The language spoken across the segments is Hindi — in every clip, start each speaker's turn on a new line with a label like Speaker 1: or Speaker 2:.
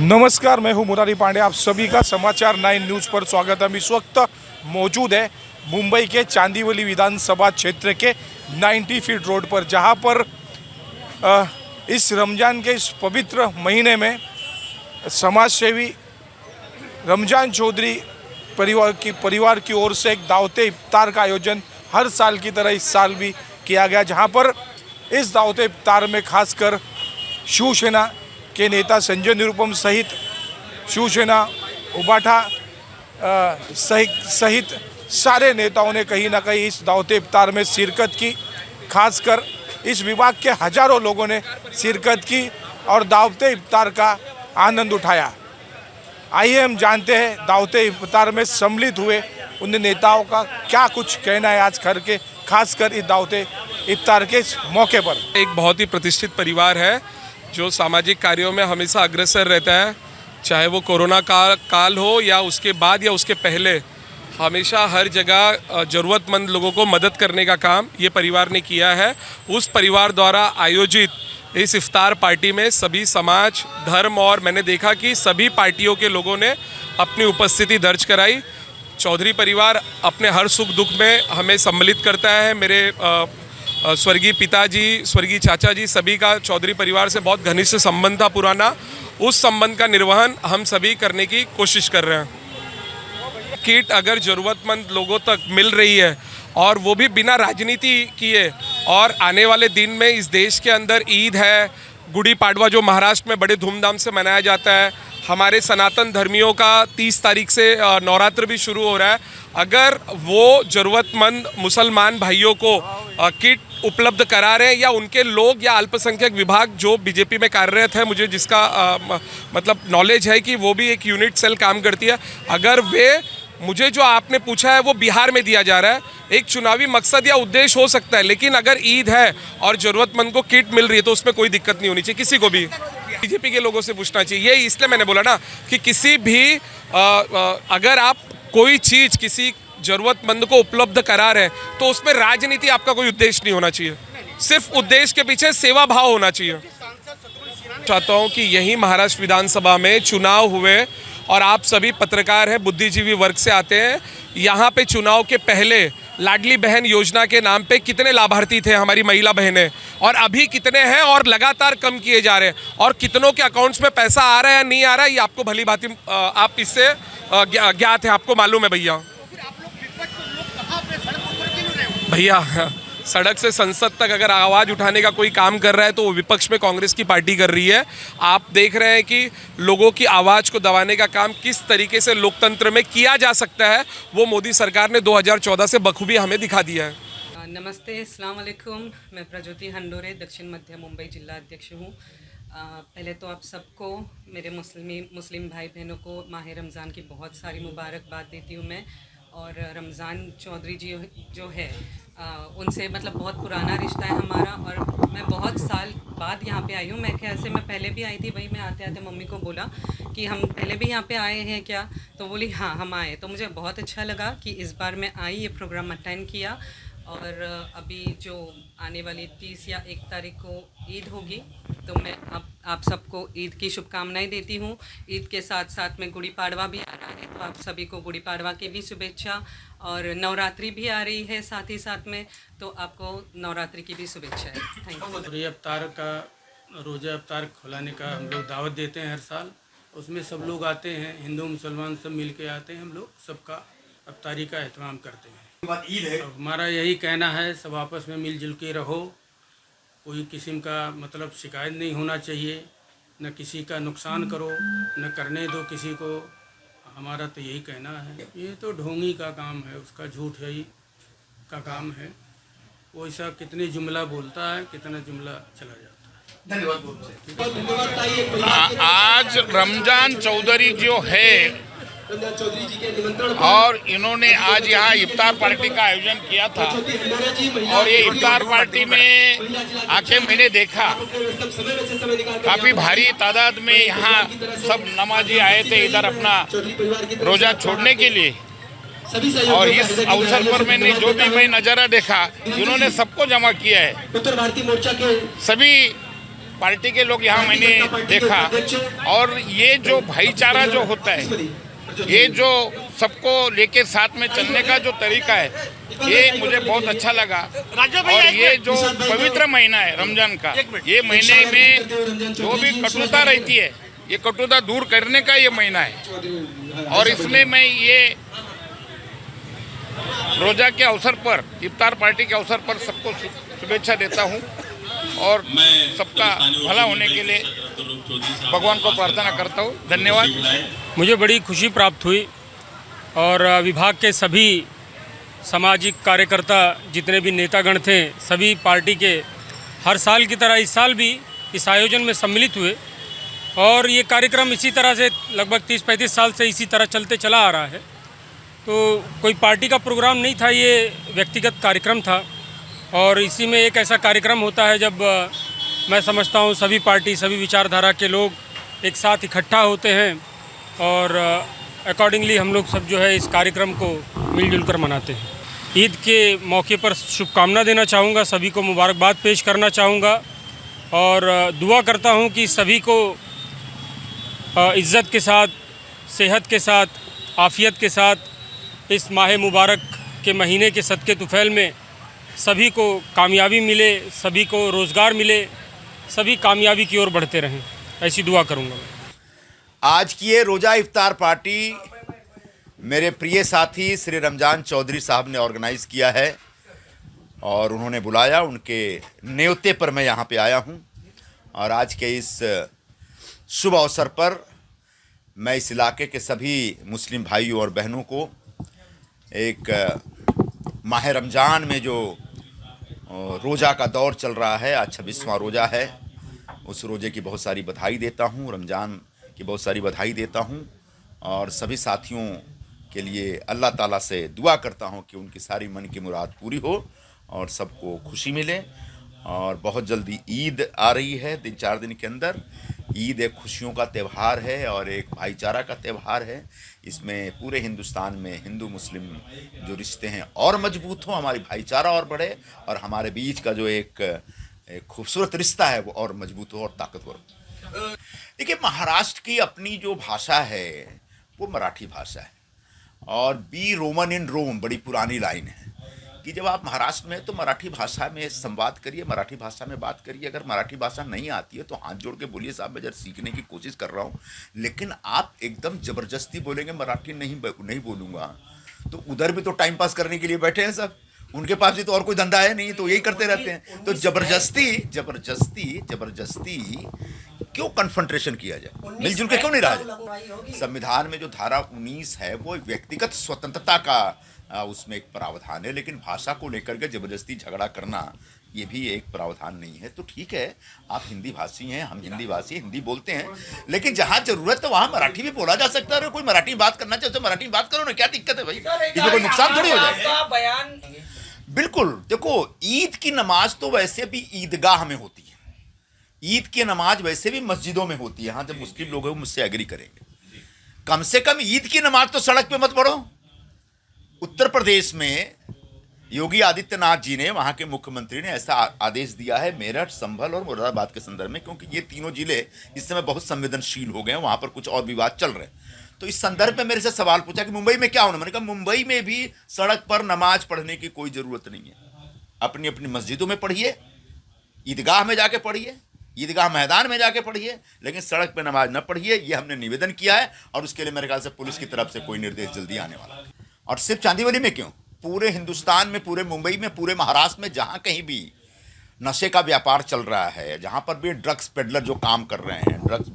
Speaker 1: नमस्कार, मैं हूं मुरारी पांडे। आप सभी का समाचार 9 न्यूज़ पर स्वागत है। हम इस वक्त मौजूद है मुंबई के चांदीवली विधानसभा क्षेत्र के 90 फीट रोड पर, जहां पर इस रमज़ान के इस पवित्र महीने में समाज सेवी रमज़ान चौधरी परिवार की ओर से एक दावते इफ्तार का आयोजन हर साल की तरह इस साल भी किया गया, जहां पर इस दावते इफ्तार में खासकर शिवसेना के नेता संजय निरुपम सहित शिवसेना उबाठा सहित सारे नेताओं ने कहीं ना कहीं इस दावते इफ्तार में शिरकत की। खासकर इस विभाग के हजारों लोगों ने शिरकत की और दावते इफ्तार का आनंद उठाया। आइए हम जानते हैं दावते इफ्तार में सम्मिलित हुए उन नेताओं का क्या कुछ कहना है आज करके, खासकर इस दावते इफ्तार के मौके पर।
Speaker 2: एक बहुत ही प्रतिष्ठित परिवार है जो सामाजिक कार्यों में हमेशा अग्रसर रहता है, चाहे वो कोरोना का काल हो या उसके बाद या उसके पहले। हमेशा हर जगह ज़रूरतमंद लोगों को मदद करने का काम ये परिवार ने किया है। उस परिवार द्वारा आयोजित इस इफ्तार पार्टी में सभी समाज, धर्म और मैंने देखा कि सभी पार्टियों के लोगों ने अपनी उपस्थिति दर्ज कराई। चौधरी परिवार अपने हर सुख दुख में हमें सम्मिलित करता है। मेरे स्वर्गीय पिताजी, स्वर्गीय चाचा जी, सभी का चौधरी परिवार से बहुत घनिष्ठ संबंध था पुराना। उस संबंध का निर्वहन हम सभी करने की कोशिश कर रहे हैं। किट अगर ज़रूरतमंद लोगों तक मिल रही है और वो भी बिना राजनीति किए, और आने वाले दिन में इस देश के अंदर ईद है, गुड़ी पाड़वा जो महाराष्ट्र में बड़े धूमधाम से मनाया जाता है, हमारे सनातन धर्मियों का 30 तारीख से नवरात्र भी शुरू हो रहा है। अगर वो ज़रूरतमंद मुसलमान भाइयों को किट उपलब्ध करा रहे हैं, या उनके लोग या अल्पसंख्यक विभाग जो बीजेपी में कार्यरत है, मुझे जिसका मतलब नॉलेज है कि वो भी एक यूनिट सेल काम करती है, अगर वे मुझे जो आपने पूछा है वो बिहार में दिया जा रहा है, एक चुनावी मकसद या उद्देश्य हो सकता है, लेकिन अगर ईद है और ज़रूरतमंद को किट मिल रही है तो उसमें कोई दिक्कत नहीं होनी चाहिए किसी को भी। बीजेपी के लोगों से पूछना चाहिए। ये इसलिए मैंने बोला ना कि किसी भी अगर आप कोई चीज़ किसी ज़रूरतमंद को उपलब्ध करा रहे हैं तो उसमें राजनीति आपका कोई उद्देश्य नहीं होना चाहिए, सिर्फ उद्देश्य के पीछे सेवा भाव होना चाहिए। चाहता हूँ कि यही महाराष्ट्र विधानसभा में चुनाव हुए और आप सभी पत्रकार हैं, बुद्धिजीवी वर्ग से आते हैं। यहाँ पे चुनाव के पहले लाडली बहन योजना के नाम पे कितने लाभार्थी थे हमारी महिला बहनें, और अभी कितने हैं और लगातार कम किए जा रहे हैं, और कितनों के अकाउंट्स में पैसा आ रहा है या नहीं आ रहा है, ये आपको भली भांति आप इससे ज्ञात है, आपको मालूम है भैया। सड़क से संसद तक अगर आवाज़ उठाने का कोई काम कर रहा है तो वो विपक्ष में कांग्रेस की पार्टी कर रही है। आप देख रहे हैं कि लोगों की आवाज़ को दबाने का काम किस तरीके से लोकतंत्र में किया जा सकता है, वो मोदी सरकार ने 2014 से बखूबी हमें दिखा दिया है।
Speaker 3: नमस्ते, अस्सलाम वालेकुम। मैं प्रज्योति हंडोरे, दक्षिण मध्य मुंबई जिला अध्यक्ष हूँ। पहले तो आप सबको, मेरे मुस्लिम भाई बहनों को माह रमज़ान की बहुत सारी मुबारकबाद देती हूँ मैं। और रमज़ान चौधरी जी जो है उनसे मतलब बहुत पुराना रिश्ता है हमारा, और मैं बहुत साल बाद यहाँ पे आई हूँ। मैं ख्याल से मैं पहले भी आई थी, वही मैं आते आते मम्मी को बोला कि हम पहले भी यहाँ पे आए हैं क्या, तो बोली हाँ हम आए। तो मुझे बहुत अच्छा लगा कि इस बार मैं आई, ये प्रोग्राम अटेंड किया। और अभी जो आने वाली 30 या 1 तारीख को ईद होगी, तो मैं आप सबको ईद की शुभकामनाएं देती हूँ। ईद के साथ साथ में गुड़ी पाड़वा भी आ रहा है, तो आप सभी को गुड़ी पाड़वा की भी शुभेच्छा। और नवरात्रि भी आ रही है साथ ही साथ में, तो आपको नवरात्रि की भी शुभेच्छा है। Thank you.
Speaker 4: अफ्तार का रोज़ा अफ्तार खुलाने का हम लोग दावत देते हैं हर साल। उसमें सब लोग आते हैं, हिंदू मुसलमान सब मिल के आते हैं, हम लोग सबका अफ्तारी का एहतमाम करते हैं।
Speaker 5: ईद है,
Speaker 4: हमारा यही कहना है, सब आपस में मिलजुल के रहो, कोई किस्म का मतलब शिकायत नहीं होना चाहिए, न किसी का नुकसान करो, न करने दो किसी को। हमारा तो यही कहना है। ये तो ढोंगी का काम है, उसका झूठ है का काम है। वो ऐसा कितने जुमला बोलता है, कितना जुमला चला जाता है।
Speaker 5: धन्यवाद।
Speaker 6: आज रमज़ान चौधरी जो है और इन्होंने आज यहाँ इफ्तार पार्टी का आयोजन किया था, और ये इफ्तार पार्टी में आके मैंने देखा काफ़ी भारी तादाद में यहाँ सब नमाजी आए थे इधर अपना रोज़ा छोड़ने के लिए। और इस अवसर पर मैंने जो भी मैं नज़ारा देखा, उन्होंने सबको जमा किया है। सभी पार्टी के लोग यहाँ मैंने देखा। और ये जो भाईचारा जो होता है, ये जो सबको लेके साथ में चलने का जो तरीका है, ये मुझे बहुत अच्छा लगा। और ये जो पवित्र महीना है रमजान का, ये महीने में जो भी कटुता रहती है, ये कटुता दूर करने का ये महीना है। और इसमें मैं ये रोजा के अवसर पर, इफ्तार पार्टी के अवसर पर सबको शुभेच्छा देता हूँ और सबका भला होने के लिए भगवान को प्रार्थना करता हूँ। धन्यवाद।
Speaker 4: मुझे बड़ी खुशी प्राप्त हुई और विभाग के सभी सामाजिक कार्यकर्ता जितने भी नेतागण थे, सभी पार्टी के हर साल की तरह इस साल भी इस आयोजन में सम्मिलित हुए। और ये कार्यक्रम इसी तरह से लगभग 30-35 साल से इसी तरह चलते चला आ रहा है। तो कोई पार्टी का प्रोग्राम नहीं था, ये व्यक्तिगत कार्यक्रम था। और इसी में एक ऐसा कार्यक्रम होता है जब मैं समझता हूँ सभी पार्टी, सभी विचारधारा के लोग एक साथ इकट्ठा होते हैं और अकॉर्डिंगली हम लोग सब जो है इस कार्यक्रम को मिलजुल कर मनाते हैं। ईद के मौके पर शुभकामना देना चाहूँगा, सभी को मुबारकबाद पेश करना चाहूँगा और दुआ करता हूँ कि सभी को इज़्ज़त के साथ, सेहत के साथ, आफ़ियत के साथ इस माह मुबारक के महीने के सदक़े तुफ़ैल में सभी को कामयाबी मिले, सभी को रोज़गार मिले, सभी कामयाबी की ओर बढ़ते रहें, ऐसी दुआ करूँगा मैं।
Speaker 7: आज की ये रोज़ा इफ्तार पार्टी मेरे प्रिय साथी श्री रमजान चौधरी साहब ने ऑर्गेनाइज़ किया है और उन्होंने बुलाया, उनके न्योते पर मैं यहाँ पे आया हूँ। और आज के इस शुभ अवसर पर मैं इस इलाके के सभी मुस्लिम भाइयों और बहनों को एक माह रमज़ान में जो रोज़ा का दौर चल रहा है, आज 26वां रोज़ा है, उस रोज़े की बहुत सारी बधाई देता हूँ, रमज़ान की बहुत सारी बधाई देता हूँ। और सभी साथियों के लिए अल्लाह ताला से दुआ करता हूँ कि उनकी सारी मन की मुराद पूरी हो और सबको खुशी मिले। और बहुत जल्दी ईद आ रही है, 3-4 दिन के अंदर। ईद एक खुशियों का त्यौहार है और एक भाईचारा का त्यौहार है। इसमें पूरे हिंदुस्तान में हिंदू मुस्लिम जो रिश्ते हैं और मजबूत हों, हमारी भाईचारा और बढ़े और हमारे बीच का जो एक खूबसूरत रिश्ता है वो और मजबूत हो और ताकतवर हो। देखिए, महाराष्ट्र की अपनी जो भाषा है वो मराठी भाषा है और बी रोमन इन रोम बड़ी पुरानी लाइन है कि जब आप महाराष्ट्र में तो मराठी भाषा में संवाद करिए, मराठी भाषा में बात करिए। अगर मराठी भाषा नहीं आती है तो हाथ जोड़ के बोलिए, साहब मैं जरा सीखने की कोशिश कर रहा हूँ। लेकिन आप एकदम ज़बरदस्ती बोलेंगे मराठी नहीं बोलूँगा, तो उधर भी तो टाइम पास करने के लिए बैठे हैं सब, उनके पास भी तो और कोई धंधा है नहीं, तो यही करते रहते हैं। तो जबरदस्ती क्यों कन्फ्रंटेशन किया जाए, मिलजुल के क्यों नहीं रहा जाए। संविधान में जो धारा 19 है वो व्यक्तिगत स्वतंत्रता का उसमें एक प्रावधान है, लेकिन भाषा को लेकर के जबरदस्ती झगड़ा करना ये भी एक प्रावधान नहीं है। तो ठीक है, आप हिंदी भाषी हैं, हम हिंदी भाषी, हिंदी बोलते हैं, लेकिन जहाँ जरूरत है वहाँ मराठी भी बोला जा सकता है। कोई मराठी बात करना चाहे तो मराठी बात करो ना, क्या दिक्कत है भाई, इसमें कोई नुकसान थोड़ी हो जाए। बिल्कुल, देखो ईद की नमाज तो वैसे भी ईदगाह में होती है, ईद की नमाज वैसे भी मस्जिदों में होती है। हाँ, जब मुस्लिम लोग हैं वो मुझसे एग्री करेंगे। कम से कम ईद की नमाज तो सड़क पे मत पढ़ो। उत्तर प्रदेश में योगी आदित्यनाथ जी ने, वहाँ के मुख्यमंत्री ने ऐसा आदेश दिया है मेरठ, संभल और मुरादाबाद के संदर्भ में, क्योंकि ये तीनों जिले इस समय बहुत संवेदनशील हो गए हैं, वहाँ पर कुछ और विवाद चल रहे हैं। तो इस संदर्भ में मेरे से सवाल पूछा कि मुंबई में क्या होना। मैंने कहा मुंबई में भी सड़क पर नमाज पढ़ने की कोई ज़रूरत नहीं है। अपनी अपनी मस्जिदों में पढ़िए, ईदगाह में जाके पढ़िए, ईदगाह मैदान में जाके पढ़िए, लेकिन सड़क पर नमाज न पढ़िए। ये हमने निवेदन किया है और उसके लिए मेरे ख्याल से पुलिस की तरफ से कोई निर्देश जल्दी आने वाला है। और सिर्फ चांदीवली में क्यों, पूरे हिंदुस्तान में, पूरे मुंबई में, पूरे महाराष्ट्र में जहाँ कहीं भी नशे का व्यापार चल रहा है, जहाँ पर भी ड्रग्स पेडलर जो काम कर रहे हैं, ड्रग्स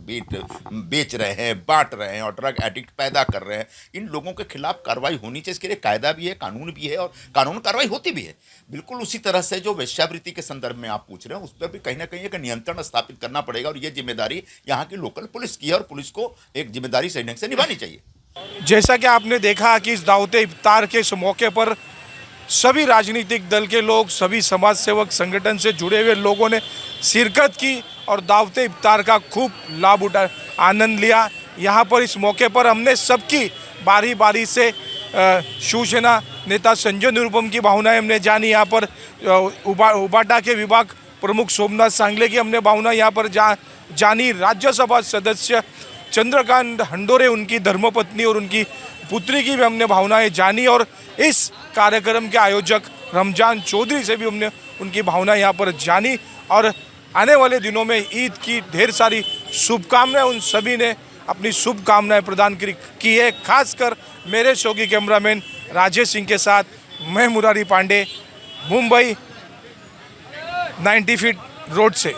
Speaker 7: बेच रहे हैं, बांट रहे हैं और ड्रग एडिक्ट पैदा कर रहे हैं, इन लोगों के खिलाफ कार्रवाई होनी चाहिए। इसके लिए कायदा भी है, कानून भी है और कानून कार्रवाई होती भी है। बिल्कुल उसी तरह से जो वेश्यावृत्ति के संदर्भ में आप पूछ रहे हैं, उस पर भी कहीं ना कहीं एक नियंत्रण स्थापित करना पड़ेगा और ये जिम्मेदारी यहाँ की लोकल पुलिस की है और पुलिस को एक जिम्मेदारी सही ढंग से निभानी चाहिए।
Speaker 1: जैसा कि आपने देखा कि इस दावते इफ्तार के इस मौके पर सभी राजनीतिक दल के लोग, सभी समाज सेवक संगठन से जुड़े हुए लोगों ने शिरकत की और दावते इफ्तार का खूब लाभ आनंद लिया। यहाँ पर इस मौके पर हमने सबकी बारी बारी से शिवसेना नेता संजय निरुपम की भावनाएं हमने जानी। यहाँ पर उबाटा के विभाग प्रमुख सोमनाथ सांगले की हमने भावना यहाँ पर जानी। राज्यसभा सदस्य चंद्रकांत हंडोरे, उनकी धर्मपत्नी और उनकी पुत्री की भी हमने भावनाएं जानी। और इस कार्यक्रम के आयोजक रमजान चौधरी से भी हमने उनकी भावना यहाँ पर जानी। और आने वाले दिनों में ईद की ढेर सारी शुभकामनाएं उन सभी ने अपनी शुभकामनाएं प्रदान की है। खासकर मेरे शो की कैमरामैन राजेश सिंह के साथ मैं मुरारी पांडे, मुंबई 90 फीट रोड से।